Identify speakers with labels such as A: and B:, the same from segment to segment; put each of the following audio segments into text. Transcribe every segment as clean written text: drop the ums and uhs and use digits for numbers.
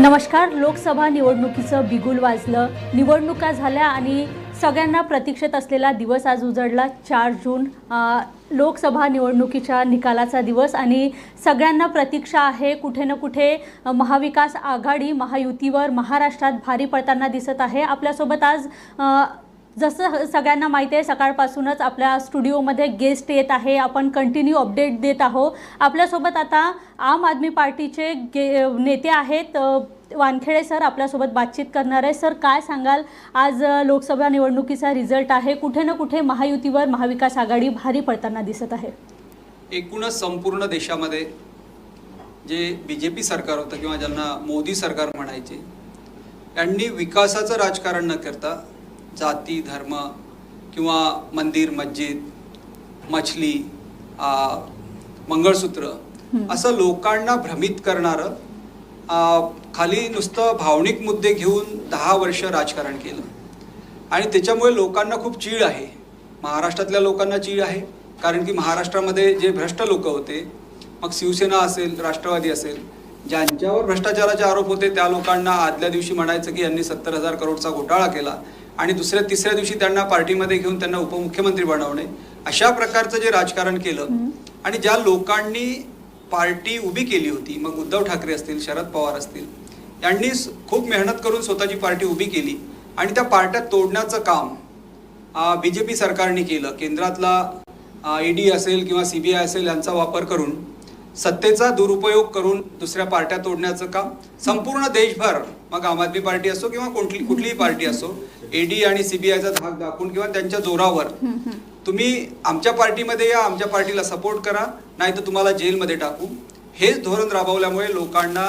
A: नमस्कार. लोकसभा निवडणुकीचं बिगुल वाजलं. निवडणुका झाल्या आणि सगळ्यांना प्रतीक्षेत असलेला दिवस आज उजळला. 4 जून लोकसभा निवडणुकीच्या निकालाचा दिवस आणि सगळ्यांना प्रतीक्षा आहे. कुठे ना कुठे महाविकास आघाडी महायुतीवर महाराष्ट्रात भारी पडताना दिसत आहे. आपल्यासोबत आज जसं सगळ्यांना माहिती आहे सकाळपासूनच आपल्या स्टुडिओमध्ये गेस्ट येत आहे. आपण कंटिन्यू अपडेट देत आहोत. आपल्यासोबत आता आम आदमी पार्टीचे नेते आहेत वानखेडे सर आपल्यासोबत बातचीत करणार आहे. सर, काय सांगाल? आज लोकसभा निवडणुकीचा रिझल्ट आहे. कुठे ना कुठे महायुतीवर महाविकास आघाडी भारी पडताना दिसत आहे.
B: एकूणच संपूर्ण देशामध्ये जे बीजेपी सरकार होतं किंवा ज्यांना मोदी सरकार म्हणायचे, यांनी विकासाचं राजकारण न करता जाती धर्म किंवा मंदिर मस्जिद मछली मंगळसूत्र असं लोकांना भ्रमित करणारं खाली नुसतं भावनिक मुद्दे घेऊन 10 वर्ष राजकारण केलं. आणि त्याच्यामुळे लोकांना खूप चीड आहे. महाराष्ट्रातल्या लोकांना चीड आहे, कारण की महाराष्ट्रामध्ये जे भ्रष्ट लोक होते, मग शिवसेना असेल राष्ट्रवादी असेल, ज्यांच्यावर भ्रष्टाचाराचे आरोप होते त्या लोकांना आदल्या दिवशी म्हणायचं की यांनी 70,000 करोडचा घोटाळा केला आणि दुसऱ्या तिसऱ्या दिवशी त्यांना पार्टीमध्ये घेऊन त्यांना उपमुख्यमंत्री बनवणे, अशा प्रकारचं जे राजकारण केलं. आणि ज्या लोकांनी पार्टी उभी केली होती, मग उद्धव ठाकरे असतील शरद पवार असतील, यांनी खूप मेहनत करून स्वतःची पार्टी उभी केली आणि त्या पार्ट्या तोडण्याचं काम बीजेपी सरकारने केलं. केंद्रातला ईडी असेल किंवा सीबीआय असेल यांचा वापर करून सत्तेचा दुरुपयोग करून दुसऱ्या पार्ट्या तोडण्याचं काम संपूर्ण देशभर, मग आम आदमी पार्टी असो किंवा कुठलीही पार्टी असो, ईडी आणि सीबीआयचा धाक दाखवून किंवा त्यांच्या जोरावर तुम्ही आमच्या पार्टीमध्ये या, आमच्या पार्टीला सपोर्ट करा, नाही तर तुम्हाला जेलमध्ये टाकू, हेच धोरण राबवल्यामुळे लोकांना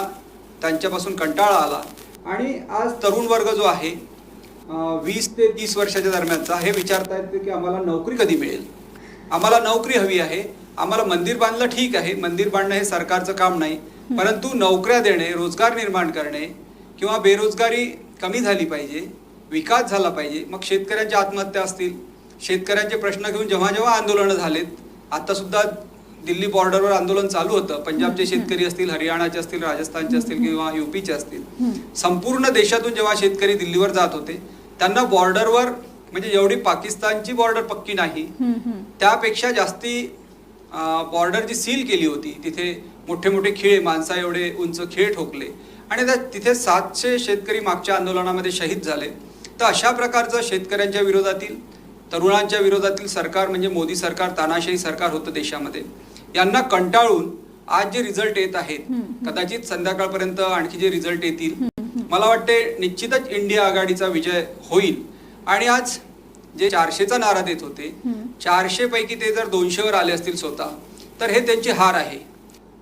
B: त्यांच्यापासून कंटाळा आला. आणि आज तरुण वर्ग जो आहे 20 ते 30 वर्षाच्या दरम्यानचा, हे विचारतायत की आम्हाला नोकरी कधी मिळेल, आम्हाला नोकरी हवी आहे. आम्हाला मंदिर बांधलं ठीक आहे, मंदिर बांधणं हे सरकारचं काम नाही, परंतु नोकऱ्या देणे, रोजगार निर्माण करणे किंवा बेरोजगारी कमी झाली पाहिजे, विकास झाला पाहिजे. मग शेतकऱ्यांच्या आत्महत्या असतील, शेतकऱ्यांचे प्रश्न घेऊन जेव्हा जेव्हा आंदोलनं झालेत, आता सुद्धा दिल्ली बॉर्डरवर आंदोलन चालू होतं. पंजाबचे शेतकरी असतील, हरियाणाचे असतील, राजस्थानचे असतील किंवा यूपीचे असतील, संपूर्ण देशातून जेव्हा शेतकरी दिल्लीवर जात होते, त्यांना बॉर्डरवर, म्हणजे एवढी पाकिस्तानची बॉर्डर पक्की नाही, त्यापेक्षा जास्ती बॉर्डर जी सील केली होती, तिथे मोठे मोठे खिळे, माणसा एवढे उंच खिळे ठोकले आणि तिथे 700 शेतकरी मागच्या आंदोलनामध्ये शहीद झाले. तर अशा प्रकारचं शेतकऱ्यांच्या विरोधातील, तरुणांच्या विरोधातील सरकार म्हणजे मोदी सरकार, तानाशाही सरकार होतं देशामध्ये. यांना कंटाळून आज जे रिझल्ट येत आहेत, कदाचित संध्याकाळपर्यंत आणखी जे रिझल्ट येतील, मला वाटते निश्चितच इंडिया आघाडीचा विजय होईल. आणि आज जे 400चा नारा देत होते, 400 पैकी ते जर 200वर आले असतील स्वतः, तर हे त्यांची हार आहे.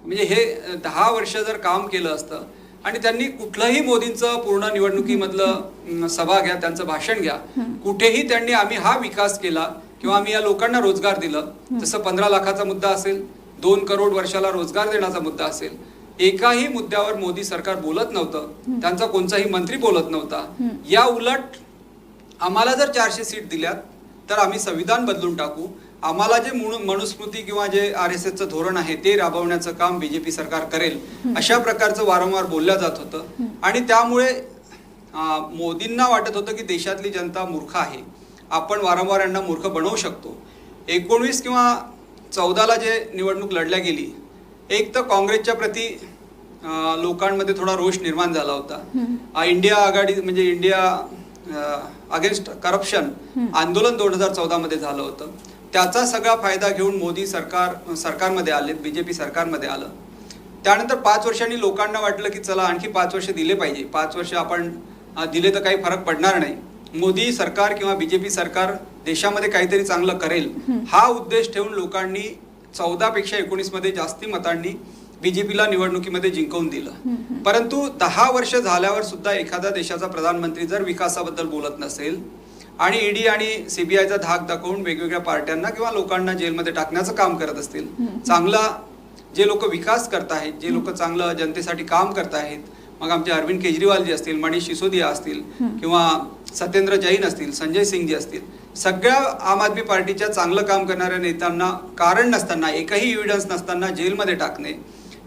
B: म्हणजे हे 10 वर्ष जर काम केलं असतं आणि त्यांनी कुठलंही मोदींचं पूर्ण निवडणुकीमधलं सभा घ्या, त्यांचं भाषण घ्या, कुठेही त्यांनी आम्ही हा विकास केला किंवा आम्ही या लोकांना रोजगार दिलं, जसं 15 लाखाचा मुद्दा असेल, 2 करोड वर्षाला रोजगार देण्याचा मुद्दा असेल, एकाही मुद्द्यावर मोदी सरकार बोलत नव्हतं, त्यांचा कोणताही मंत्री बोलत नव्हता. या उलट आम्हाला जर 400 सीट दिल्यात तर आम्ही संविधान बदलून टाकू, आम्हाला जे मनुस्मृती किंवा जे RSSचं धोरण आहे ते राबवण्याचं काम बीजेपी सरकार करेल, अशा प्रकारचं वारंवार बोललं जात होतं. आणि त्यामुळे मोदींना वाटत होतं की देशातली जनता मूर्ख आहे, आपण वारंवार यांना मूर्ख बनवू शकतो. 19 किंवा 14ला जे निवडणूक लढल्या गेली, एक तर काँग्रेसच्या प्रती लोकांमध्ये थोडा रोष निर्माण झाला होता. इंडिया आघाडी म्हणजे इंडिया अगेन्स्ट करप्शन आंदोलन 2014 मध्ये झालं होतं. त्याचा सगळा फायदा घेऊन मोदी सरकारमध्ये आले, बीजेपी सरकारमध्ये आलं. त्यानंतर 5 वर्षांनी लोकांना वाटलं की चला आणखी 5 वर्ष दिले पाहिजे, 5 वर्ष आपण दिले तर काही फरक पडणार नाही, मोदी सरकार किंवा बीजेपी सरकार देशामध्ये काहीतरी चांगलं करेल, हा उद्देश ठेवून लोकांनी 14 पेक्षा 19 मध्ये जास्ती मतांनी बीजेपीला निवडणुकीमध्ये जिंकवून दिलं. परंतु 10 वर्ष झाल्यावर सुद्धा एखाद्या देशाचा प्रधानमंत्री जर विकासाबद्दल बोलत नसेल आणि ईडी आणि सीबीआयचा धाक दाखवून वेगवेगळ्या पार्ट्यांना किंवा लोकांना जेलमध्ये टाकण्याचं काम करत असतील, चांगला जे लोक विकास करत आहेत, जे लोक चांगलं जनतेसाठी काम करत आहेत, मग आमचे अरविंद केजरीवाल जी असतील, मनीष सिसोदिया असतील किंवा सत्येंद्र जैन असतील, संजय सिंग जी असतील, सगळ्या आम आदमी पार्टीच्या चांगलं काम करणाऱ्या नेत्यांना कारण नसताना, एकही एव्हिडन्स नसताना जेलमध्ये टाकणे,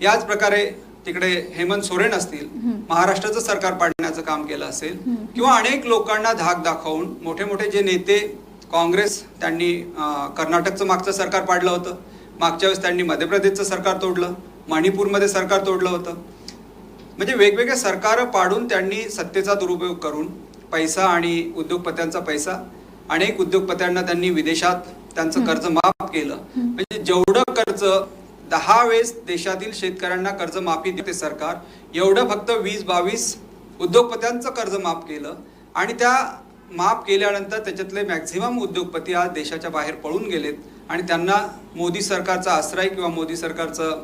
B: याच प्रकारे तिकडे हेमंत सोरेन असतील, महाराष्ट्राचं सरकार पाडण्याचं काम केलं असेल, किंवा अनेक लोकांना धाक दाखवून मोठे मोठे जे नेते काँग्रेस त्यांनी कर्नाटकचं मागचं सरकार पाडलं होतं, मागच्या वेळेस त्यांनी मध्य प्रदेशचं सरकार तोडलं, मणिपूरमध्ये सरकार तोडलं होतं. म्हणजे वेगवेगळे सरकार पाडून त्यांनी सत्तेचा दुरुपयोग करून पैसा आणि उद्योगपत्यांचा पैसा, अनेक उद्योगपत्यांना त्यांनी विदेशात त्यांचं कर्ज माफ केलं. म्हणजे जेवढं कर्ज 10 वेळेस देशातील शेतकऱ्यांना कर्ज माफी देते सरकार, एवढं फक्त 20-22 उद्योगपत्यांचं कर्ज माफ केलं. आणि त्या माफ केल्यानंतर त्याच्यातले मॅक्झिमम उद्योगपती आज देशाच्या बाहेर पळून गेलेत आणि त्यांना मोदी सरकारचा आश्रय किंवा मोदी सरकारचं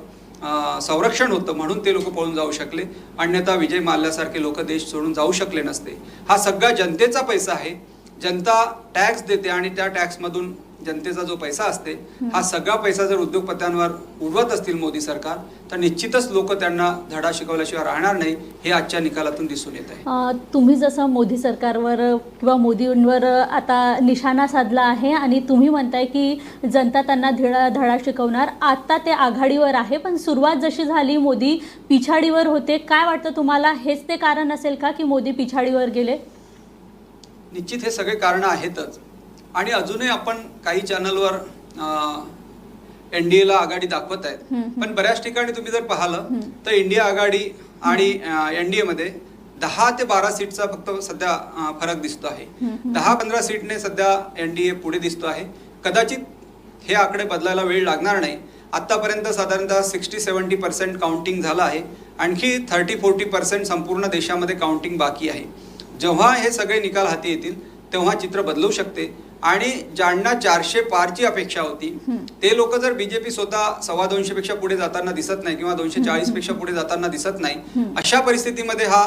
B: संरक्षण होतं म्हणून ते लोक पळून जाऊ शकले. अन्यथा विजय माल्यासारखे लोक देश सोडून जाऊ शकले नसते. हा सगळा जनतेचा पैसा आहे. जनता टॅक्स देते आणि त्या टॅक्समधून जनतेचा जो पैसा असते, हा सगळा पैसा जर उद्योगपत्यांवर उडवत असतील मोदी सरकार, तर निश्चितच लोक त्यांना धडा शिकवल्याशिवाय राहणार नाही, हे आजच्या निकालातून दिसून येत आहे.
A: तुम्ही जसं मोदी सरकारवर किंवा मोदींवर आता निशाणा साधला आहे आणि तुम्ही म्हणताय की जनता त्यांना धडा शिकवणार, आता ते आघाडीवर आहे, पण सुरुवात जशी झाली मोदी पिछाडीवर होते. काय वाटतं तुम्हाला, हेच ते कारण असेल का की मोदी पिछाडीवर गेले?
B: निश्चित हे सगळे कारण आहेतच. आणि अजूनही आपण काही चॅनलवर NDA ला आघाडी दाखवत आहेत, पण बऱ्याच ठिकाणी तुम्ही जर पाहिलं तर इंडिया आघाडी आणि NDA मध्ये 10 ते 12 सीटचा फक्त सध्या फरक दिसतो आहे. 10-15 सीटने सध्या NDA पुढे दिसतो आहे. कदाचित हे आकडे बदलायला वेळ लागणार नाही. आतापर्यंत साधारणतः 60-70% काउंटिंग झालं आहे. आणखी 30-40% संपूर्ण देशामध्ये काउंटिंग बाकी आहे. जेव्हा हे सगळे निकाल हाती येतील तेव्हा चित्र बदलू शकते. आणि ज्यांना 400 पारची अपेक्षा होती ते लोक जर बीजेपी स्वतः 225 पेक्षा पुढे जाताना दिसत नाही किंवा 240 पेक्षा पुढे जाताना दिसत नाही, अशा परिस्थितीमध्ये हा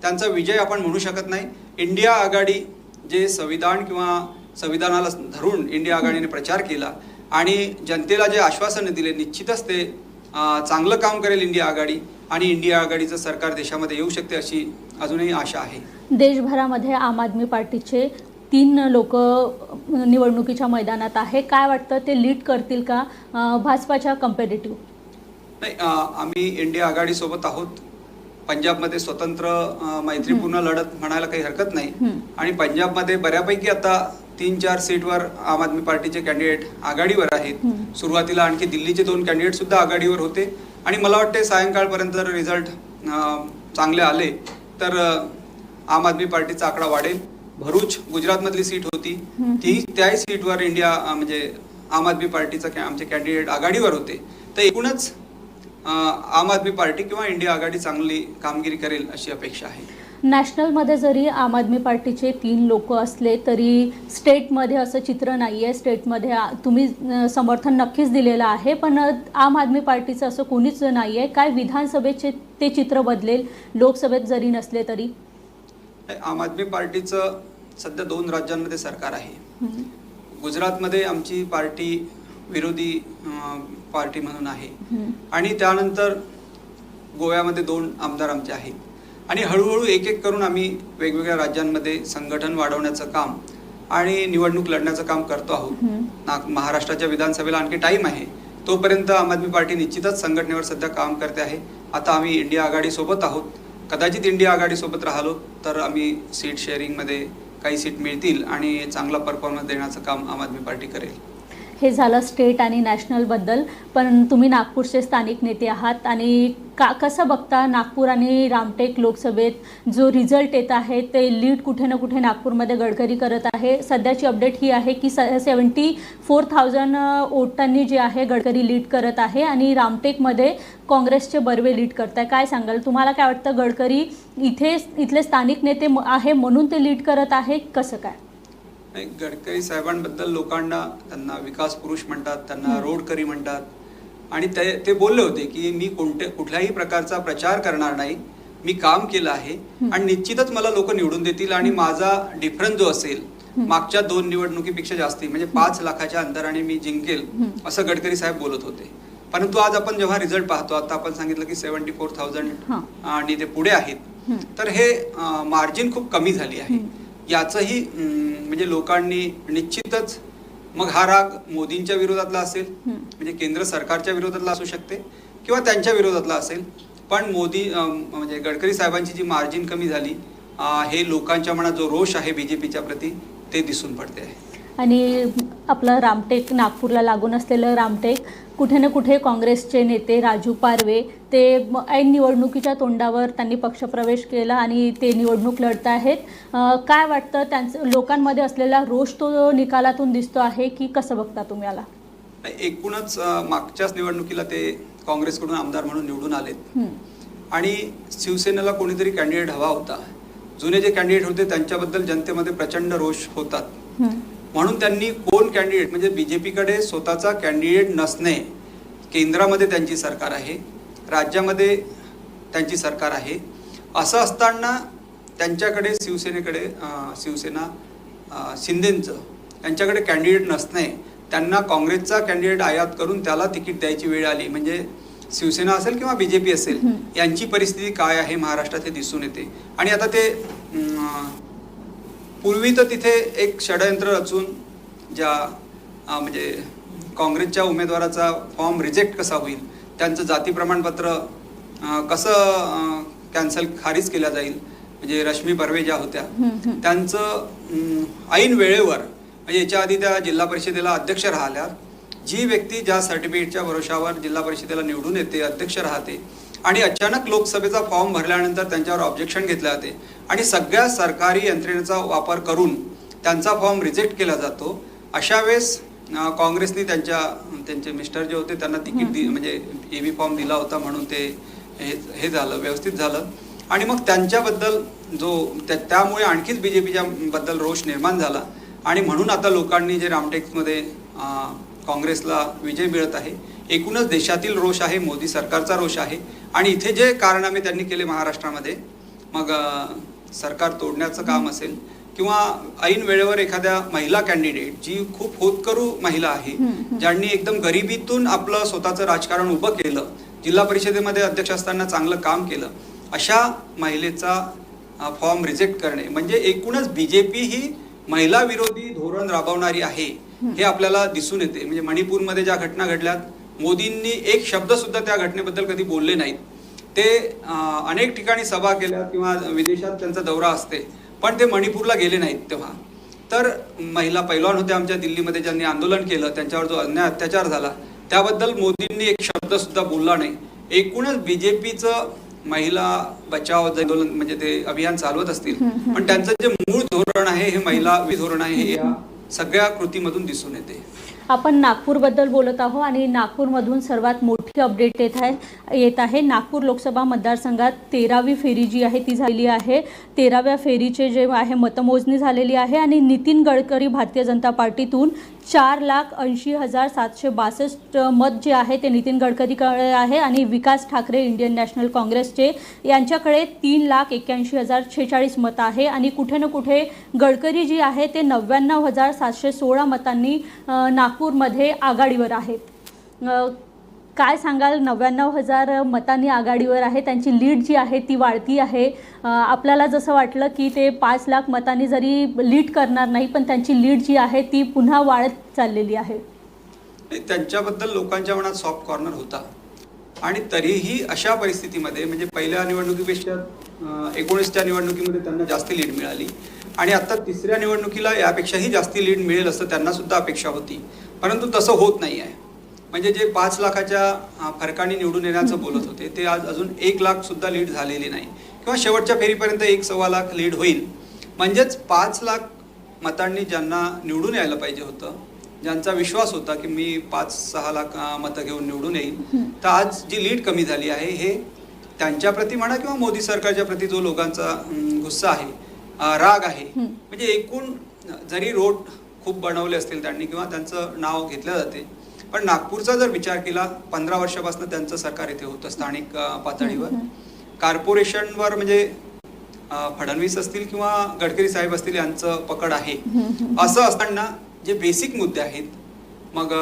B: त्यांचा विजय आपण म्हणू शकत नाही. इंडिया आघाडी जे संविधान किंवा संविधानाला धरून इंडिया आघाडीने प्रचार केला आणि जनतेला जे आश्वासन दिले, निश्चितच ते चांगलं काम करेल इंडिया आघाडी आणि इंडिया आघाडीचं सरकार देशामध्ये येऊ शकते अशी अजूनही आशा आहे.
A: देशभरामध्ये आम आदमी पार्टीचे 3 लोक निवडणुकीच्या मैदानात आहे. काय वाटतं, ते लीड करतील का भाजपाच्या कम्पॅरेटिव्ह?
B: नाही, आम्ही इंडिया आघाडी सोबत आहोत. पंजाबमध्ये स्वतंत्र मैत्रीपूर्ण लढत म्हणायला काही हरकत नाही. आणि पंजाबमध्ये बऱ्यापैकी आता 3-4 सीटवर आम आदमी पार्टीचे कॅन्डिडेट आघाडीवर आहेत. सुरुवातीला आणखी दिल्लीचे 2 कॅन्डिडेट सुद्धा आघाडीवर होते आणि मला वाटते सायंकाळपर्यंत जर रिझल्ट चांगले आले तर आम आदमी पार्टीचा आकडा वाढेल. भरूच गुजरातमधली सीट होती, त्याही सीटवर इंडिया म्हणजे आम आदमी पार्टीचा आमचे कॅन्डिडेट आघाडीवर होते. तर एकूणच आम आदमी पार्टी किंवा इंडिया आघाडी चांगली कामगिरी करेल अशी अपेक्षा आहे.
A: नॅशनलमध्ये जरी आम आदमी पार्टीचे 3 लोक असले तरी स्टेटमध्ये असं चित्र नाही आहे. स्टेटमध्ये तुम्ही समर्थन नक्कीच दिलेलं आहे, पण आम आदमी पार्टीचं असं कोणीच नाही आहे. काय विधानसभेचे ते चित्र बदलेल, लोकसभेत जरी नसले तरी?
B: आम आदमी पार्टीचं सध्या 2 राज्यांमध्ये सरकार आहे. गुजरातमध्ये आमची पार्टी विरोधी पार्टी म्हणून आहे आणि त्यानंतर गोव्यामध्ये 2 आमदार आमचे आहेत. आणि हळूहळू एक करून आम्ही वेगवेगळ्या राज्यांमध्ये संघटन वाढवण्याचं काम आणि निवडणूक लढण्याचं काम करतो आहोत. महाराष्ट्राच्या विधानसभेला आणखी टाईम आहे, तोपर्यंत आम आदमी पार्टी निश्चितच संघटनेवर सध्या काम करते आहे. आता आम्ही इंडिया आघाडी सोबत आहोत. कदाचित इंडिया आघाडी सोबत राहिलो तर आम्ही सीट शेअरिंगमध्ये काही सीट मिळतील आणि चांगला परफॉर्मन्स देण्याचं काम आम आदमी पार्टी करेल.
A: हे झालं स्टेट आणि नॅशनलबद्दल, पण तुम्ही नागपूरचे स्थानिक नेते आहात आणि कसं बघता नागपूर आणि रामटेक लोकसभेत जो रिझल्ट येत आहे ते लीड कुठे ना कुठे नागपूरमध्ये गडकरी करत आहे. सध्याची अपडेट ही आहे की 74,000 वोटांनी जे आहे गडकरी लीड करत आहे आणि रामटेकमध्ये काँग्रेसचे बर्वे लीड करत आहे. काय सांगाल, तुम्हाला काय वाटतं, गडकरी इथले स्थानिक नेते आहे म्हणून ते लीड करत आहे, कसं काय?
B: नाही, गडकरी साहेबांबद्दल लोकांना त्यांना विकास पुरुष म्हणतात, त्यांना रोडकरी म्हणतात आणि ते बोलले होते की मी कुठल्याही प्रकारचा प्रचार करणार नाही, मी काम केलं आहे आणि निश्चितच मला लोक निवडून देतील आणि माझा डिफरन्स जो असेल मागच्या 2 निवडणुकीपेक्षा जास्ती म्हणजे 5 लाखाच्या अंतराने मी जिंकेल असं गडकरी साहेब बोलत होते. परंतु आज आपण जेव्हा रिझल्ट पाहतो, आता आपण सांगितलं की 74,000 आणि ते पुढे आहेत, तर हे मार्जिन खूप कमी झाली आहे. याचंही म्हणजे लोकांनी निश्चितच, मग हा राग मोदींच्या विरोधातला असेल म्हणजे केंद्र सरकारच्या विरोधातला असू शकते किंवा त्यांच्या विरोधातला असेल, पण म्हणजे गडकरी साहेबांची जी मार्जिन कमी झाली, हे लोकांच्या मनात जो रोष आहे बीजेपीच्या प्रती ते दिसून पडते आहे.
A: आणि आपलं रामटेक, नागपूरला लागून असलेलं रामटेक, कुठे ना कुठे काँग्रेसचे नेते राजू पारवे ते ऐन निवडणुकीच्या तोंडावर त्यांनी पक्षप्रवेश केला आणि ते निवडणूक लढत आहेत. काय वाटतं, त्यांचं लोकांमध्ये असलेला रोष तो निकालातून दिसतो आहे की कसं बघता तुम्ही याला?
B: एकूणच मागच्याच निवडणुकीला ते काँग्रेसकडून आमदार म्हणून निवडून आलेत आणि शिवसेनेला कोणीतरी कॅन्डिडेट हवा होता. जुने जे कॅन्डिडेट होते त्यांच्याबद्दल जनतेमध्ये प्रचंड रोष होतात, म्हणून त्यांनी कोण कॅन्डिडेट, म्हणजे बीजेपीकडे स्वतःचा कॅन्डिडेट नसणे, केंद्रामध्ये त्यांची सरकार आहे, राज्यामध्ये त्यांची सरकार आहे, असं असताना त्यांच्याकडे शिवसेना शिंदेंचं त्यांच्याकडे कॅन्डिडेट नसणे, त्यांना काँग्रेसचा कॅन्डिडेट आयात करून त्याला तिकीट द्यायची वेळ आली. म्हणजे शिवसेना असेल किंवा बीजेपी असेल, यांची परिस्थिती काय आहे महाराष्ट्रात हे दिसून येते. आणि आता ते पूर्वी तर तिथे एक षडयंत्र रचून म्हणजे काँग्रेसच्या उमेदवाराचा फॉर्म रिजेक्ट कसा होईल, त्यांचं जाती प्रमाणपत्र कसं खारिज केलं जाईल, म्हणजे रश्मी बर्वे ज्या होत्या त्यांचं ऐन वेळेवर, म्हणजे याच्या आधी त्या जिल्हा परिषदेला अध्यक्ष राहिल्या, जी व्यक्ती ज्या सर्टिफिकेटच्या भरोशावर जिल्हा परिषदेला निवडून येते, अध्यक्ष राहते, आणि अचानक लोकसभेचा फॉर्म भरल्यानंतर त्यांच्यावर ऑब्जेक्शन घेतले जाते आणि सगळ्या सरकारी यंत्रणेचा वापर करून त्यांचा फॉर्म रिजेक्ट केला जातो. अशा वेळेस काँग्रेसने त्यांचे मिस्टर जे होते त्यांना तिकीट म्हणजे एबी फॉर्म दिला होता, म्हणून ते हे झालं, व्यवस्थित झालं. आणि मग त्यांच्याबद्दल त्यामुळे आणखीच बीजेपीच्या बद्दल रोष निर्माण झाला आणि म्हणून आता लोकांनी जे रामटेकमध्ये काँग्रेसला विजय मिळत आहे. एकूणच देशातील रोष आहे, मोदी सरकारचा रोष आहे. आणि इथे जे कारनामे त्यांनी केले महाराष्ट्रामध्ये, मग सरकार तोडण्याचं काम असेल किंवा ऐन वेळेवर एखाद्या महिला कॅन्डिडेट जी खूप होतकरू महिला आहे, ज्यांनी एकदम गरिबीतून आपलं स्वतःचं राजकारण उभं केलं, जिल्हा परिषदेमध्ये अध्यक्ष असताना चांगलं काम केलं, अशा महिलेचा फॉर्म रिजेक्ट करणे म्हणजे एकूणच बीजेपी ही महिला विरोधी धोरण राबवणारी आहे हे आपल्याला दिसून येते. म्हणजे मणिपूरमध्ये ज्या घटना घडल्यात, मोदींनी एक शब्द सुद्धा त्या घटनेबद्दल कधी बोलले नाहीत. ते अनेक ठिकाणी सभा केल्या किंवा विदेशात त्यांचा दौरा असते, पण ते मणिपूरला गेले नाहीत. तेव्हा तर महिला पैलवान होत्या आमच्या दिल्लीमध्ये, ज्यांनी आंदोलन केलं, त्यांच्यावर जो अन्याय अत्याचार झाला त्याबद्दल मोदींनी एक शब्द सुद्धा बोलला नाही. एकूणच बीजेपीचं महिला बचाव आंदोलन म्हणजे ते अभियान चालवत असतील, पण त्यांचं जे मूळ धोरण आहे हे महिला धोरण आहे, हे या सगळ्या कृतीमधून दिसून येते.
A: आपण नागपूरबद्दल बोलत आहोत आणि नागपूरमधून सर्वात मोठी अपडेट येत आहे. नागपूर लोकसभा मतदारसंघात 13वी फेरी जी आहे ती झालेली आहे. 13व्या फेरीचे जे आहे मतमोजणी झालेली आहे आणि नितीन गडकरी भारतीय जनता पार्टीतून 4,80,762 मत जे आहे ते नितीन गडकरीकडे आहे आणि विकास ठाकरे इंडियन नॅशनल काँग्रेसचे यांच्याकडे 3,81,046 मतं आहे. आणि कुठे ना कुठे गडकरी जी आहे ते 99,716 मतांनी नागपूरमध्ये आघाडीवर आहेत. काय सांगाल, 99,000 मतांनी आघाडीवर आहे, त्यांची लीड जी आहे ती वाढती आहे. आपल्याला जसं वाटलं की ते 5 लाख मतांनी जरी लीड करणार नाही, पण त्यांची लीड जी आहे ती पुन्हा वाढत चाललेली आहे.
B: त्यांच्याबद्दल लोकांच्या मनात सॉफ्ट कॉर्नर होता आणि तरीही अशा परिस्थितीमध्ये म्हणजे पहिल्या निवडणुकीपेक्षा 19च्या निवडणुकीमध्ये त्यांना जास्त लीड मिळाली आणि आता तिसऱ्या निवडणुकीला यापेक्षाही जास्त लीड मिळेल असं त्यांना सुद्धा अपेक्षा होती, परंतु तसं होत नाही आहे. म्हणजे जे 5 लाखाच्या फरकाने निवडून येण्याचं बोलत होते ते आज अजून 1 लाख सुद्धा लीड झालेली नाही किंवा शेवटच्या फेरीपर्यंत 1.25 लाख लीड होईल. म्हणजेच 5 लाख मतांनी ज्यांना निवडून यायला पाहिजे होतं, ज्यांचा विश्वास होता की मी 5-6 लाख मतं घेऊन निवडून येईल, तर आज जी लीड कमी झाली आहे हे त्यांच्याप्रती म्हणा किंवा मोदी सरकारच्या प्रती जो लोकांचा गुस्सा आहे, राग आहे. म्हणजे एकूण जरी रोड खूप बनवले असतील त्यांनी किंवा त्यांचं नाव घेतलं जाते, पण नागपूरचा जर विचार केला 15 वर्षापासून त्यांचं सरकार इथे होतं स्थानिक पातळीवर. कॉर्पोरेशनवर म्हणजे फडणवीस असतील किंवा गडकरी साहेब असतील यांचं पकड आहे. असं असताना जे बेसिक मुद्दे आहेत, मग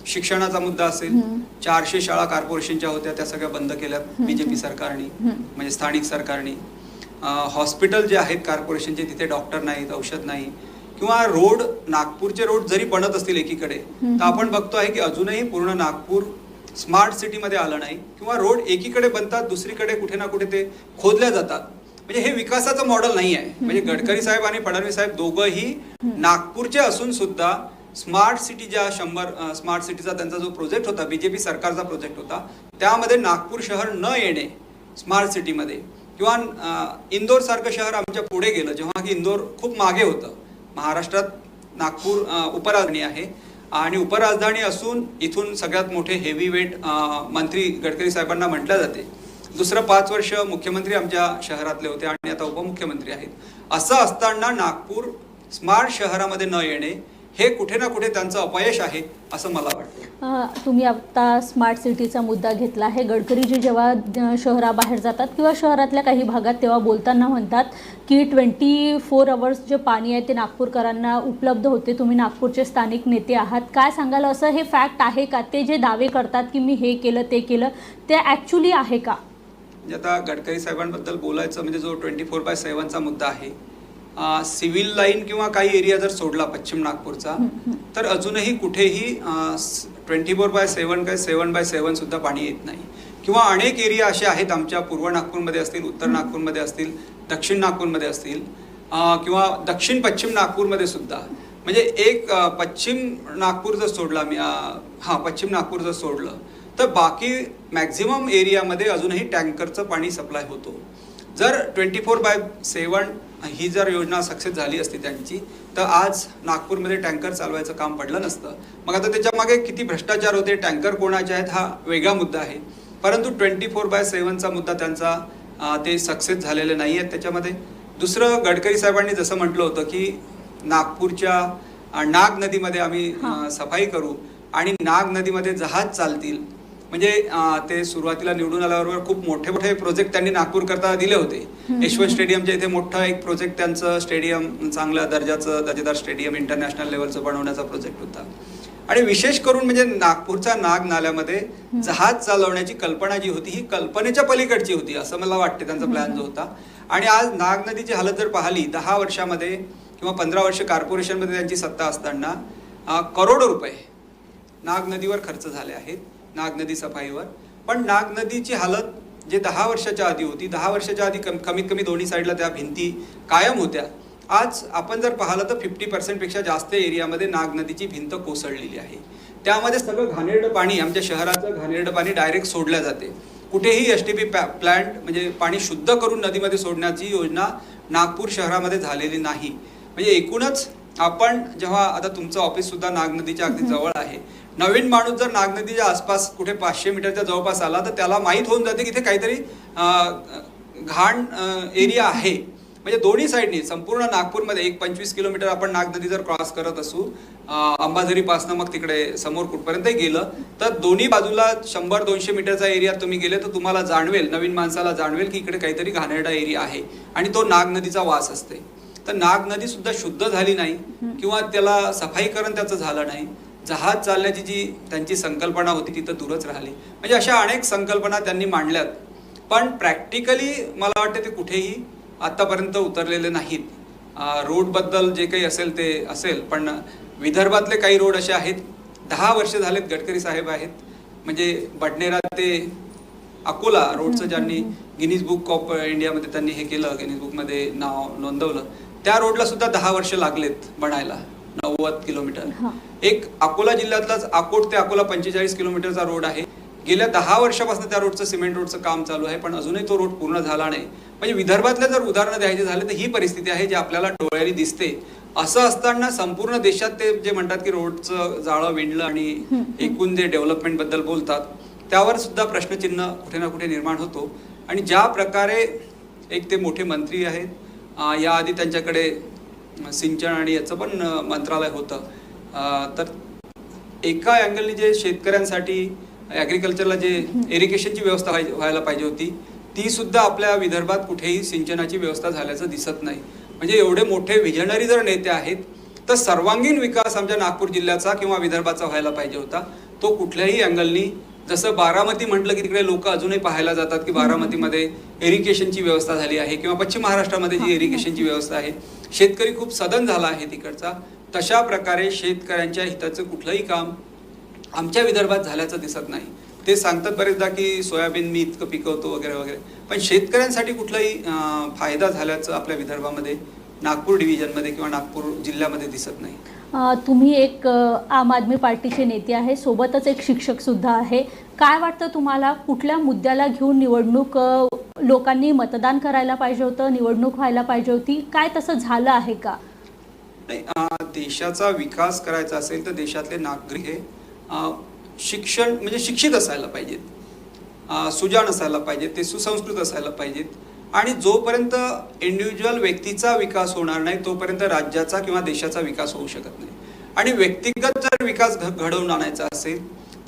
B: शिक्षणाचा मुद्दा असेल, 400 शाळा कॉर्पोरेशनच्या होत्या त्या सगळ्या बंद केल्यात बीजेपी सरकारने, म्हणजे स्थानिक सरकारने. हॉस्पिटल जे आहेत कॉर्पोरेशनचे तिथे डॉक्टर नाहीत, औषध नाही, किंवा रोड, नागपूरचे रोड जरी बनत असतील एकीकडे, तर आपण बघतो आहे की अजूनही पूर्ण नागपूर स्मार्ट सिटीमध्ये आलं नाही किंवा रोड एकीकडे बनतात दुसरीकडे कुठे ना कुठे ते खोदल्या जातात. म्हणजे हे विकासाचं मॉडेल नाही आहे. म्हणजे गडकरी साहेब आणि फडणवीस साहेब दोघंही नागपूरचे असून सुद्धा स्मार्ट सिटी ज्या 100 स्मार्ट सिटीचा त्यांचा जो प्रोजेक्ट होता, बीजेपी सरकारचा प्रोजेक्ट होता, त्यामध्ये नागपूर शहर न येणे स्मार्ट सिटीमध्ये किंवा इंदोर सारखं शहर आमच्या पुढे गेलं, जेव्हा की इंदोर खूप मागे होतं. महाराष्ट्रात नागपूर उपराजधानी आहे आणि उपराजधानी असून इथून सगळ्यात मोठे हेवी वेट मंत्री गडकरी साहेबांना म्हटलं जाते. दुसरं 5 वर्ष मुख्यमंत्री आमच्या शहरातले होते आणि आता उपमुख्यमंत्री आहेत. असं असताना नागपूर स्मार्ट शहरामध्ये न येणे हे कुठे ना कुठे त्यांचं अपयश आहे असं मला वाटतं.
A: तुम्ही आता स्मार्ट सिटीचा मुद्दा घेतला आहे. गडकरीजी जेव्हा शहराबाहेर जातात किंवा शहरातल्या काही भागात तेव्हा बोलताना म्हणतात की 24 आवर्स जे पाणी आहे ते नागपूरकरांना उपलब्ध होते. तुम्ही नागपूरचे स्थानिक नेते आहात, काय सांगाल? असं हे फॅक्ट आहे का? ते जे दावे करतात की मी हे केलं ते केलं, ते ॲक्च्युली आहे का?
B: म्हणजे आता गडकरी साहेबांबद्दल बोलायचं म्हणजे जो 24/7चा मुद्दा आहे, सिव्हिल लाईन किंवा काही एरिया जर सोडला पश्चिम नागपूरचा, तर अजूनही कुठेही 24/7 काय 7/7 सुद्धा पाणी येत नाही. किंवा अनेक एरिया असे आहेत आमच्या पूर्व नागपूरमध्ये असतील, उत्तर नागपूरमध्ये असतील, दक्षिण नागपूरमध्ये असतील किंवा दक्षिण पश्चिम नागपूरमध्ये सुद्धा. म्हणजे एक पश्चिम नागपूर जर सोडला मी पश्चिम नागपूर जर सोडलं तर बाकी मॅक्झिमम एरियामध्ये अजूनही टँकरचं पाणी सप्लाय होतो. जर 24/7 ही जर योजना सक्सेस झाली असती त्यांची, तर आज नागपूरमध्ये टँकर चालवायचं काम पडलं नसतं. मग आता त्याच्यामागे किती भ्रष्टाचार होते, टँकर कोणाचे आहेत, हा वेगळा मुद्दा आहे. परंतु 24/7चा मुद्दा त्यांचा ते सक्सेस झालेले नाही आहेत त्याच्यामध्ये. दुसरं, गडकरी साहेबांनी जसं म्हटलं होतं की नागपूरच्या नाग नदीमध्ये आम्ही सफाई करू आणि नाग नदीमध्ये जहाज चालतील. म्हणजे ते सुरुवातीला निवडून आल्याबरोबर खूप मोठे मोठे प्रोजेक्ट त्यांनी नागपूर करता दिले होते. यशवंत स्टेडियमच्या इथे मोठं एक प्रोजेक्ट त्यांचं स्टेडियम, चांगल्या दर्जेदार स्टेडियम इंटरनॅशनल लेवलचं बनवण्याचा प्रोजेक्ट होता. आणि विशेष करून म्हणजे नागपूरच्या नाग नाल्यामध्ये जहाज चालवण्याची कल्पना जी होती ही कल्पनेच्या पलीकडची होती असं मला वाटते त्यांचा प्लॅन जो होता. आणि आज नाग नदीची हालत जर पाहिली 10 वर्षामध्ये किंवा 15 वर्ष कॉर्पोरेशनमध्ये त्यांची सत्ता असताना करोडो रुपये नाग नदीवर खर्च झाले आहेत, नाग नदी सफाईवर. पण नाग नदीची हालत जे 10 वर्षाच्या आधी होती, 10 वर्षाच्या आधी कमीत कमी दोन्ही साईडला त्या भिंती कायम होत्या. आज आपण जर पाहिलं तर 50% पेक्षा जास्त एरियामध्ये नाग नदीची भिंत कोसळलेली आहे. त्यामध्ये सगळं घाणेरडं पाणी, आमच्या शहराचं घाणेरडं पाणी डायरेक्ट सोडल्या जाते. कुठेही STP प्लांट म्हणजे पाणी शुद्ध करून नदीमध्ये सोडण्याची योजना नागपूर शहरामध्ये झालेली नाही. म्हणजे एकूणच आपण जेव्हा आता तुमचं ऑफिस सुद्धा नाग नदीच्या अगदी जवळ आहे, नवीन माणूस जर नाग नदीच्या आसपास कुठे 500 मीटरच्या जवळपास आला तर त्याला माहीत होऊन जाते की इथे काहीतरी घाण एरिया आहे. म्हणजे दोन्ही साईडनी संपूर्ण नागपूरमध्ये एक 25 किलोमीटर आपण नाग नदी जर क्रॉस करत असू अंबाझरीपासनं मग तिकडे समोर कुठपर्यंतही गेलं तर दोन्ही बाजूला 100-200 मीटरचा एरिया तुम्ही गेले तर तुम्हाला जाणवेल, नवीन माणसाला जाणवेल की इकडे काहीतरी घाणेरडा एरिया आहे आणि तो नाग नदीचा वास असते. तर नाग नदी सुद्धा शुद्ध झाली नाही किंवा त्याला सफाईकरण त्याचं झालं नाही. जहाज चालण्याची जी त्यांची संकल्पना होती तिथं दूरच राहिली. म्हणजे अशा अनेक संकल्पना त्यांनी मांडल्यात, पण प्रॅक्टिकली मला वाटतं ते कुठेही आतापर्यंत उतरलेले नाहीत. रोडबद्दल जे काही असेल ते असेल, पण विदर्भातले काही रोड असे आहेत 10 वर्ष झालेत गडकरी साहेब आहेत. म्हणजे बडनेरा ते अकोला रोडचं ज्यांनी गिनीज बुक ऑफ इंडियामध्ये त्यांनी हे केलं, गिनीज बुकमध्ये नाव नोंदवलं, त्या रोडला सुद्धा 10 वर्ष लागलेत बनायला, 90 किलोमीटर. एक अकोला जिल्ह्यातलाच अकोट ते अकोला 45 किलोमीटरचा रोड आहे. गेल्या 10 वर्षापासून त्या रोडचं सिमेंट रोडचं काम चालू आहे, पण अजूनही तो रोड पूर्ण झाला नाही. म्हणजे विदर्भातल्या जर उदाहरणं द्यायचे झाले तर ही परिस्थिती आहे जी आपल्याला डोळ्याने दिसते. असं असताना संपूर्ण देशात ते जे म्हणतात की रोडचं जाळं विणलं आणि एकूण जे डेव्हलपमेंट बद्दल बोलतात त्यावर सुद्धा प्रश्नचिन्ह कुठे ना कुठे निर्माण होतो. आणि ज्या प्रकारे एक ते मोठे मंत्री आहेत, याआधी त्यांच्याकडे सिंचन आणि याचं पण मंत्रालय होतं, तर एका अँगलनी जे शेतकऱ्यांसाठी ॲग्रिकल्चरला जे इरिगेशनची व्यवस्था व्हायला पाहिजे होती ती सुद्धा आपल्या विदर्भात कुठेही सिंचनाची व्यवस्था झाल्याचं दिसत नाही. म्हणजे एवढे मोठे विजनरी जर नेते आहेत तर सर्वांगीण विकास आमच्या नागपूर जिल्ह्याचा किंवा विदर्भाचा व्हायला पाहिजे होता. तो कुठल्याही अँगलनी, जसं बारामती म्हटलं की तिकडे लोक अजूनही पाहायला जातात की बारामतीमध्ये इरिगेशनची व्यवस्था झाली आहे किंवा पश्चिम महाराष्ट्रामध्ये जी इरिगेशनची व्यवस्था आहे, शेतकरी खूप सदन झाला आहे तिकडचा. तशा प्रकारे शेतकऱ्यांच्या हिताचं कुठलंही काम आमच्या विदर्भात झाल्याचं दिसत नाही. ते सांगतात बरेचदा की सोयाबीन मी इतकं पिकवतो वगैरे वगैरे, पण शेतकऱ्यांसाठी कुठलाही फायदा झाल्याचं आपल्या विदर्भामध्ये, नागपूर डिव्हिजनमध्ये किंवा नागपूर जिल्ह्यामध्ये दिसत नाही.
A: तुम्ही एक आम आदमी पार्टीचे नेते आहे, सोबतच एक शिक्षक सुद्धा आहे. काय वाटतं तुम्हाला, कुठल्या मुद्द्याला घेऊन निवडणूक लोकांनी मतदान करायला पाहिजे होतं, निवडणूक व्हायला पाहिजे होती, काय तसं झालं आहे का?
B: नाही, देशाचा विकास करायचा असेल तर देशातले नागरिक हे शिक्षण म्हणजे शिक्षित असायला पाहिजेत, सुजाण असायला पाहिजेत, ते सुसंस्कृत असायला पाहिजेत. आणि जोपर्यंत इंडिव्हिज्युअल व्यक्तीचा विकास होणार नाही तोपर्यंत राज्याचा किंवा देशाचा विकास होऊ शकत नाही. आणि व्यक्तिगत जर विकास घडवून आणायचा असेल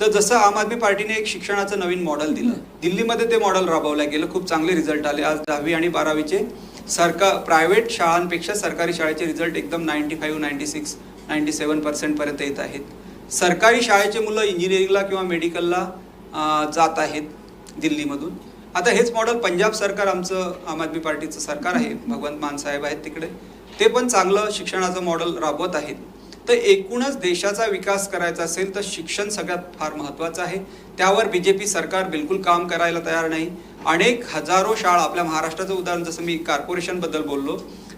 B: तर जसं आम आदमी पार्टीने एक शिक्षणाचं नवीन मॉडेल दिलं, दिल्लीमध्ये ते मॉडेल राबवलं गेलं, खूप चांगले रिझल्ट आले. आज 10वी आणि 12वीचे प्रायव्हेट शाळांपेक्षा सरकारी शाळेचे रिझल्ट एकदम 95, 96, 97% पर्यंत येत आहेत. सरकारी शाळेचे मुलं इंजिनिअरिंगला किंवा मेडिकलला जात आहेत दिल्लीमधून. आता हेच मॉडेल पंजाब सरकार, आमचं आम आदमी पार्टीचं सरकार आहे, भगवंत मान साहेब आहेत तिकडे, ते पण चांगलं शिक्षणाचं मॉडेल राबवत आहेत. तर एकूणच देशाचा विकास करायचा असेल तर शिक्षण सगळ्यात फार महत्त्वाचं आहे. त्यावर BJP सरकार बिलकुल काम करायला तयार नाही. अनेक हजारो शाळा, आपल्या महाराष्ट्राचं उदाहरण, जसं मी कॉर्पोरेशनबद्दल बोललो,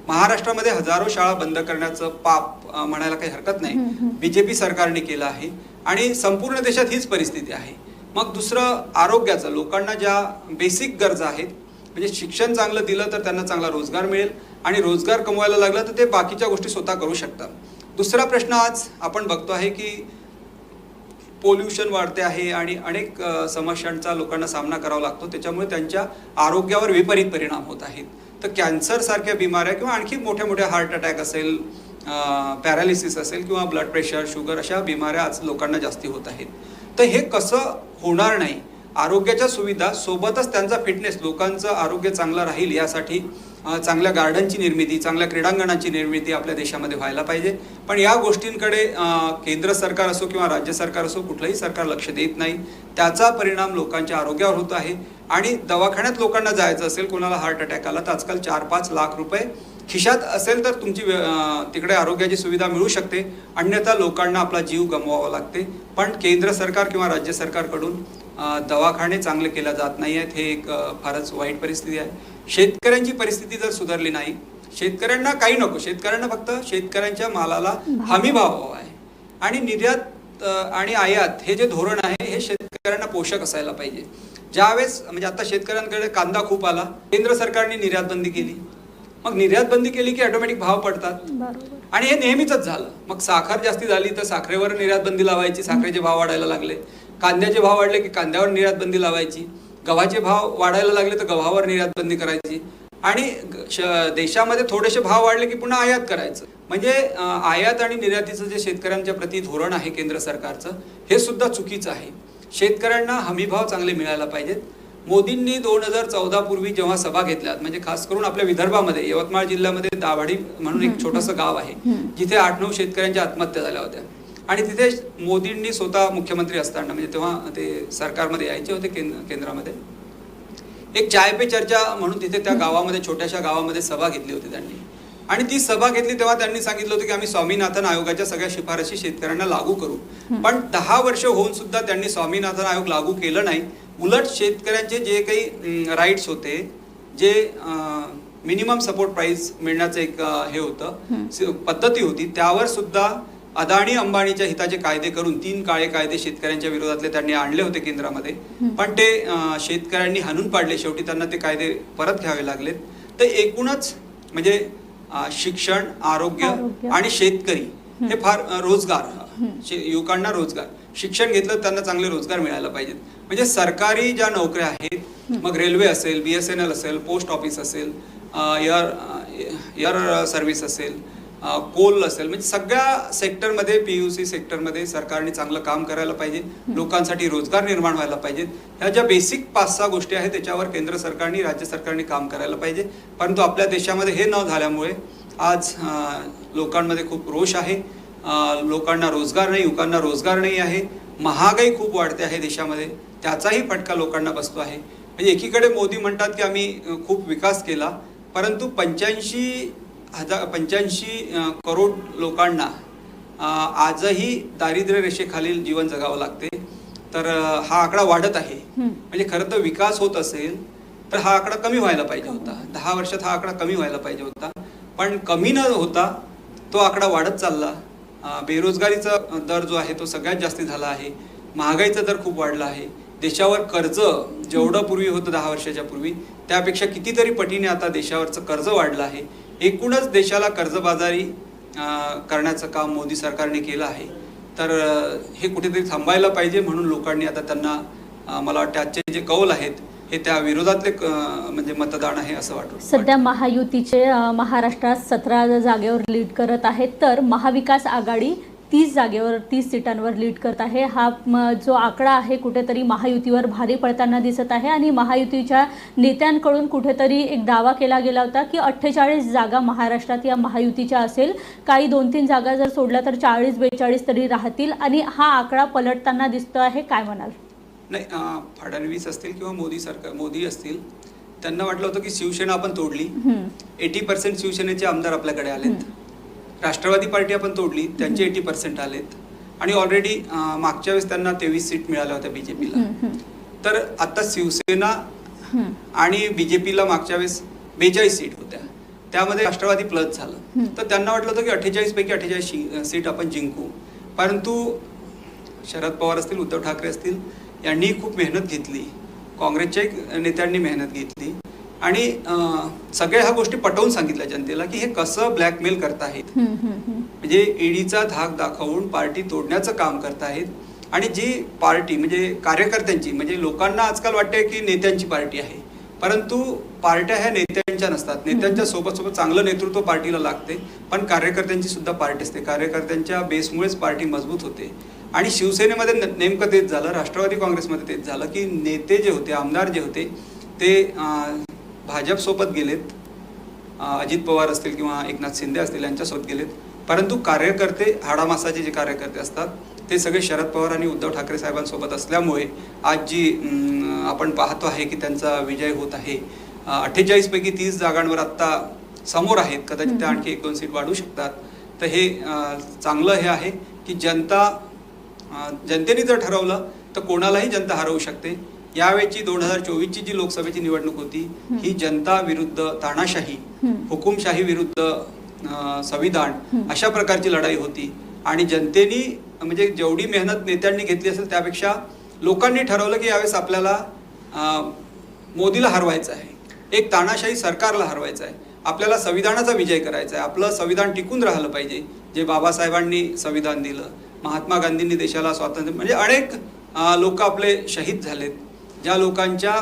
B: महाराष्ट्रामध्ये हजारो शाळा बंद करण्याचं पाप म्हणायला काही हरकत नाही, BJP सरकारने केलं आहे. आणि संपूर्ण देशात हीच परिस्थिती आहे. मग दुसरं, आरोग्याचं, लोकांना ज्या बेसिक गरजा आहेत, म्हणजे शिक्षण चांगलं दिलं तर त्यांना चांगला रोजगार मिळेल, आणि रोजगार कमवायला लागला तर ते बाकीच्या गोष्टी स्वतः करू शकतात. दुसरा प्रश्न आज आपण बघतो आहे की पोल्युशन वाढते आहे आणि अनेक समस्यांचा लोकांना सामना करावा लागतो, त्याच्यामुळे त्यांच्या आरोग्यावर विपरीत परिणाम होत आहेत. तर कॅन्सरसारख्या बिमाऱ्या किंवा आणखी मोठ्या मोठ्या हार्ट अटॅक असेल, पॅरालिसिस असेल किंवा ब्लड प्रेशर, शुगर, अशा बिमाऱ्या आज लोकांना जास्ती होत आहेत. तर हे कसं होणार नाही, आरोग्याच्या सुविधा सोबतच त्यांचा फिटनेस, लोकांचं आरोग्य चांगलं राहील यासाठी चांगल्या गार्डनची निर्मिती, चांगल्या क्रीडांगणाची निर्मिती आपल्या देशामध्ये व्हायला पाहिजे. पण या गोष्टींकडे केंद्र सरकार असो किंवा राज्य सरकार असो, कुठलंही सरकार लक्ष देत नाही. त्याचा परिणाम लोकांच्या आरोग्यावर होत आहे. आणि दवाखान्यात लोकांना जायचं असेल, कोणाला हार्ट अटॅक आला तर आजकाल 4-5 लाख रुपये खिशात असेल तर तुमची तिकडे आरोग्याची सुविधा मिळू शकते, अन्यथा लोकांना आपला जीव गमवावा लागते. पण केंद्र सरकार किंवा राज्य सरकारकडून दवाखाने चांगले केले जात नाही आहेत, हे एक फारच वाईट परिस्थिती आहे. शेतकऱ्यांची परिस्थिती जर सुधारली नाही, शेतकऱ्यांना काही नको, शेतकऱ्यांना फक्त शेतकऱ्यांच्या मालाला हमी भाव हवा आहे. आणि निर्यात आणि आयात हे जे धोरण आहे हे शेतकऱ्यांना पोषक असायला पाहिजे. ज्यावेळेस म्हणजे आता शेतकऱ्यांकडे कांदा खूप आला, केंद्र सरकारने निर्यात बंदी केली, मग निर्यात बंदी केली की ऑटोमॅटिक भाव पडतात. आणि हे नेहमीच झालं. मग साखर जास्ती झाली तर साखरेवर निर्यात बंदी लावायची, साखरेचे भाव वाढायला लागले. कांद्याचे भाव वाढले की कांद्यावर निर्यात बंदी लावायची. गव्हाचे भाव वाढायला लागले तर गव्हावर निर्यात बंदी करायची. आणि देशामध्ये थोडेसे भाव वाढले की पुन्हा आयात करायचं. म्हणजे आयात आणि निर्यातीचं जे शेतकऱ्यांच्या प्रति धोरण आहे केंद्र सरकारचं, हे सुद्धा चुकीचं आहे. शेतकऱ्यांना हमीभाव चांगले मिळायला पाहिजेत. मोदींनी 2014 पूर्वी जेव्हा सभा घेतल्यात, म्हणजे खास करून आपल्या विदर्भामध्ये, यवतमाळ जिल्ह्यामध्ये दाभाडी म्हणून एक छोटंसं गाव आहे, जिथे 8-9 शेतकऱ्यांच्या आत्महत्या झाल्या होत्या. आणि तिथे मोदींनी स्वतः मुख्यमंत्री असताना, म्हणजे तेव्हा ते सरकारमध्ये यायचे होते केंद्रामध्ये, एक चाय पे चर्चा म्हणून तिथे त्या गावामध्ये, छोट्याशा गावामध्ये सभा घेतली होती त्यांनी. आणि ती सभा घेतली तेव्हा त्यांनी सांगितलं होतं की आम्ही स्वामीनाथन आयोगाच्या सगळ्या शिफारशी शेतकऱ्यांना लागू करू. पण 10 वर्ष होऊन सुद्धा त्यांनी स्वामीनाथन आयोग लागू केलं नाही. उलट शेतकऱ्यांचे जे काही राईट्स होते, जे मिनिमम सपोर्ट प्राइस मिळण्याचं एक हे होतं, पद्धती होती, त्यावर सुद्धा अदानी अंबानीच्या हिताचे कायदे करून 3 काळे कायदे शेतकऱ्यांच्या विरोधातले त्यांनी आणले होते केंद्रामध्ये. पण ते शेतकऱ्यांनी हाणून पाडले. शेवटी त्यांना ते कायदे परत घ्यावे लागलेत. तर एकूणच म्हणजे शिक्षण, आरोग्य आणि शेतकरी हे फार रोजगार, युवकांना रोजगार, शिक्षण घेतलं त्यांना चांगले रोजगार मिळायला पाहिजेत. म्हणजे सरकारी ज्या नोकऱ्या आहेत, मग रेल्वे असेल, BSNL असेल, पोस्ट ऑफिस असेल, एअर सर्व्हिस असेल, कोल असेल, म्हणजे सगळ्या सेक्टरमध्ये, PUC सेक्टरमध्ये सरकारने चांगलं काम करायला पाहिजे. लोकांसाठी रोजगार निर्माण व्हायला पाहिजेत. ह्या ज्या बेसिक 5-6 गोष्टी आहेत त्याच्यावर केंद्र सरकारने, राज्य सरकारने काम करायला पाहिजे. परंतु आपल्या देशामध्ये हे न झाल्यामुळे आज लोकांमध्ये खूप रोष आहे. लोकांना रोजगार नाही, युवकांना रोजगार नाही आहे. महागाई खूप वाढते आहे देशामध्ये, त्याचाही फटका लोकांना बसतो आहे. म्हणजे एकीकडे मोदी म्हणतात की आम्ही खूप विकास केला, परंतु 85 करोड लोकांना आजही दारिद्र्य रेषेखालील जीवन जगावं लागते. तर हा आकडा वाढत आहे.
A: हं.
B: म्हणजे खरं तर विकास होत असेल तर हा आकडा कमी व्हायला पाहिजे होता. 10 वर्षात हा आकडा कमी व्हायला पाहिजे होता, पण कमी न होता तो आकडा वाढत चालला. बेरोजगारीचा दर जो आहे तो सगळ्यात जास्त झाला आहे. महागाईचा दर खूप वाढला आहे. देशावर कर्ज जेवढं पूर्वी होतं 10 वर्षाच्या पूर्वी त्यापेक्षा कितीतरी पटीने आता देशावरचं कर्ज वाढलं आहे. एकूणच देशाला कर्जबाजारी करण्याचं काम मोदी सरकारने केलं आहे. तर हे कुठेतरी थांबायला पाहिजे. म्हणून लोकांनी आता त्यांना मला वाटतं आजचे जे कौल आहेत हे त्या विरोधातले म्हणजे मतदान आहे असं वाटतं.
A: सध्या महायुतीचे महाराष्ट्रात 17 जागेवर लीड करत आहेत, तर महाविकास आघाडी 30 सीटांवर लीड करत आहे. हा जो आकडा आहे कुठेतरी महायुतीवर भारी पडताना दिसत आहे आणि महायुतीच्या नेत्यांकडून कुठेतरी एक दावा केला गेला होता की 48 जागा महाराष्ट्रात या महायुतीच्या असेल. काही 2-3 जागा जर सोडल्या तर 40-42 तरी राहतील आणि हा आकडा पलटताना दिसतो आहे. काय म्हणाल?
B: नाही, फडणवीस असतील किंवा मोदी असतील, त्यांना वाटलं होतं की शिवसेना आपण तोडली. 80% शिवसेनेचे आमदार आपल्याकडे आलेत. राष्ट्रवादी पार्टी आपण तोडली, त्यांचे 80% आलेत आणि ऑलरेडी मागच्या वेळेस त्यांना 23 सीट मिळाल्या होत्या बीजेपीला. तर आता शिवसेना आणि बीजेपीला मागच्या वेळेस 42 सीट होत्या, त्यामध्ये राष्ट्रवादी प्लस झालं. तर त्यांना वाटलं होतं की 48 पैकी 48 सीट आपण जिंकू. परंतु शरद पवार असतील, उद्धव ठाकरे असतील यांनी खूप मेहनत घेतली, काँग्रेसच्या नेत्यांनी मेहनत घेतली आणि सगळ्या ह्या गोष्टी पटवून सांगितल्या जनतेला की हे कसं ब्लॅकमेल करताहेत. म्हणजे ईडीचा धाक दाखवून पार्टी तोडण्याचं काम करताहेत. आणि जी पार्टी म्हणजे कार्यकर्त्यांची, म्हणजे लोकांना आजकाल वाटते की नेत्यांची पार्टी आहे, परंतु पार्ट्या ह्या नेत्यांच्या नसतात. नेत्यांच्या सोबत चांगलं नेतृत्व पार्टीला लागते, पण कार्यकर्त्यांची सुद्धा पार्टी असते. कार्यकर्त्यांच्या बेसमुळेच पार्टी मजबूत होते. आणि शिवसेनेमध्ये नेमकं तेच झालं, राष्ट्रवादी काँग्रेसमध्ये तेच झालं की नेते जे होते, आमदार जे होते ते भाजपसोबत गेलेत, अजित पवार असतील किंवा एकनाथ शिंदे असतील यांच्यासोबत गेलेत, परंतु कार्यकर्ते, हाडामासाचे जे कार्यकर्ते असतात ते सगळे शरद पवार आणि उद्धव ठाकरे साहेबांसोबत असल्यामुळे आज जी आपण पाहतो आहे की त्यांचा विजय होत आहे. 48 पैकी 30 जागांवर आत्ता समोर आहेत. कदाचित त्या आणखी 1-2 सीट वाढू शकतात. तर हे चांगलं हे आहे की जनतेने जर ठरवलं तर कोणालाही जनता हरवू शकते. यावेळची 2024ची जी लोकसभेची निवडणूक होती ही जनता विरुद्ध तानाशाही, हुकुमशाही विरुद्ध संविधान अशा प्रकारची लढाई होती. आणि जनतेने म्हणजे जेवढी मेहनत नेत्यांनी घेतली असेल त्यापेक्षा लोकांनी ठरवलं की यावेळेस आपल्याला मोदीला हरवायचं आहे, एक तानाशाही सरकारला हरवायचं आहे, आपल्याला संविधानाचा विजय करायचा आहे, आपलं संविधान टिकून राहिलं पाहिजे. जे बाबासाहेबांनी संविधान दिलं, महात्मा गांधींनी देशाला स्वातंत्र्य, म्हणजे अनेक लोक आपले शहीद झालेत, ज्या लोकांच्या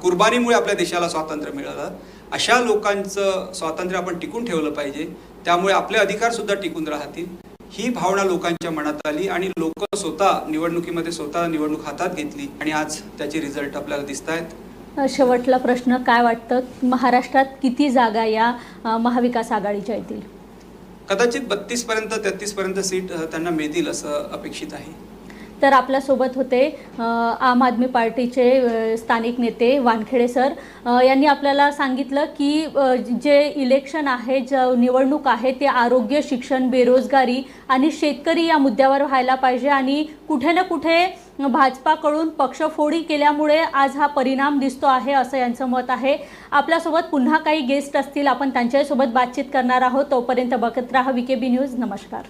B: कुर्बानीमुळे आपल्या देशाला स्वातंत्र्य मिळालं, अशा लोकांचं स्वातंत्र्य आपण टिकून ठेवलं पाहिजे. त्यामुळे आपले अधिकार सुद्धा टिकून राहतील. ही भावना लोकांच्या मनात आली आणि लोक स्वतः निवडणूक हातात घेतली आणि आज त्याचे रिझल्ट आपल्याला दिसत आहेत.
A: शेवटला प्रश्न, काय वाटतं महाराष्ट्रात किती जागा या महाविकास आघाडीच्या येतील?
B: कदाचित 32 पर्यंत सीट त्यांना मिळतील असं अपेक्षित आहे.
A: तर आपल्यासोबत होते आम आदमी पार्टीचे स्थानिक नेते वानखेडे सर. यांनी आपल्याला सांगितलं की जे इलेक्शन आहे, जे निवडणूक आहे ते आरोग्य, शिक्षण, बेरोजगारी आणि शेतकरी या मुद्द्यावर व्हायला पाहिजे आणि कुठे ना कुठे भाजपाकडून पक्षफोडी केल्यामुळे आज हा परिणाम दिसतो आहे असं यांचं मत आहे. आपल्यासोबत पुन्हा काही गेस्ट असतील, आपण त्यांच्यासोबत बातचीत करणार आहोत. तोपर्यंत बघत राहा VKB न्यूज. नमस्कार.